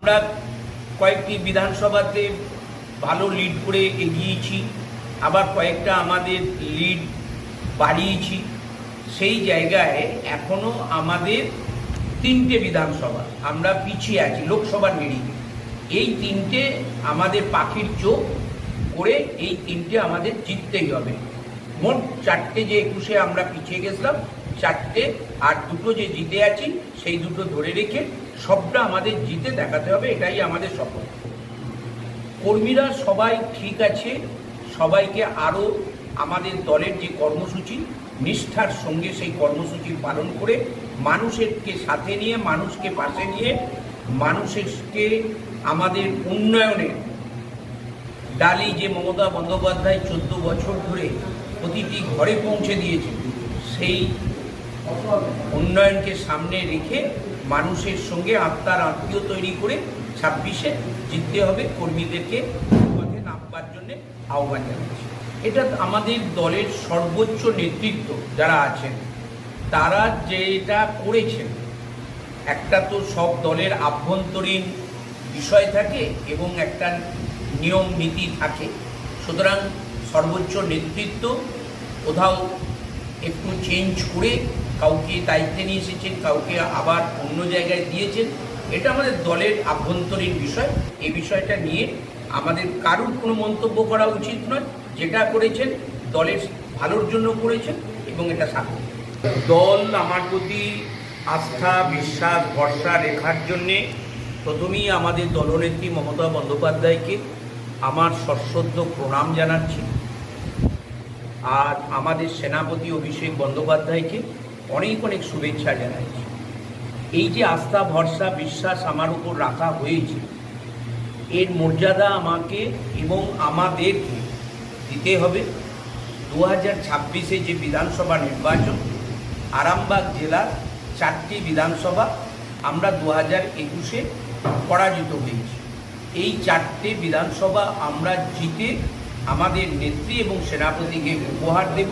আমরা কয়েকটি বিধানসভাতে ভালো লিড করে এগিয়েছি, আবার কয়েকটা আমাদের লিড বাড়িয়েছি। সেই জায়গায় এখনো আমাদের তিনটে বিধানসভা আমরা পিছিয়ে আছি লোকসভার নিরিখে। এই তিনটে আমাদের পাখির চোখ করে এই তিনটে আমাদের জিততেই হবে। মোট চারটে যে 21-এ আমরা পিছিয়ে গেছিলাম, চারটে আর দুটো যে জিতে আছি সেই দুটো ধরে রেখে সবটা আমাদের জিতে দেখাতে হবে, এটাই আমাদের সফল। কর্মীরা সবাই ঠিক আছে, সবাইকে আরও আমাদের দলের যে কর্মসূচি নিষ্ঠার সঙ্গে সেই কর্মসূচি পালন করে মানুষকে সাথে নিয়ে, মানুষকে পাশে নিয়ে, মানুষকে আমাদের উন্নয়নের ডালি যে মমতা বন্দ্যোপাধ্যায় 14 বছর ধরে প্রতিটি ঘরে পৌঁছে দিয়েছে, সেই উন্নয়নকে সামনে রেখে মানুষের সঙ্গে আত্মার আত্মীয় তৈরি করে 26-এ জিততে হবে। কর্মীদেরকে পথে নামবার জন্য আহ্বান জানাচ্ছি। এটা আমাদের দলের সর্বোচ্চ নেতৃত্ব যারা আছেন তারা যেটা করেছেন, একটা তো সব দলের আভ্যন্তরীণ বিষয় থাকে এবং একটা নিয়ম নীতি থাকে। সুতরাং সর্বোচ্চ নেতৃত্ব কোথাও একটু চেঞ্জ করে কাউকে দায়িত্বে নিয়ে এসেছেন, কাউকে আবার অন্য জায়গায় দিয়েছেন। এটা আমাদের দলের আভ্যন্তরীণ বিষয়। এই বিষয়টা নিয়ে আমাদের কারুর কোনো মন্তব্য করা উচিত নয়। যেটা করেছেন দলের ভালোর জন্য করেছেন এবং এটা সার্থক। দল আমার প্রতি আস্থা, বিশ্বাস, ভরসা রেখার জন্যে প্রথমেই আমাদের দলনেত্রী মমতা বন্দ্যোপাধ্যায়কে আমার সশ্রদ্ধ প্রণাম জানাচ্ছি, আর আমাদের সেনাপতি অভিষেক বন্দ্যোপাধ্যায়কে অনেক অনেক শুভেচ্ছা জানাচ্ছি। এই যে আস্থা, ভরসা, বিশ্বাস আমার উপর রাখা হয়েছে, এর মর্যাদা আমাকে এবং আমাদেরকে দিতে হবে। 2026-এ যে বিধানসভা নির্বাচন, আরামবাগ জেলার 4টি বিধানসভা আমরা 2021-এ পরাজিত হয়েছি। এই 4টে বিধানসভা আমরা জিতে আমাদের নেত্রী এবং সেনাপতিকে উপহার দেব।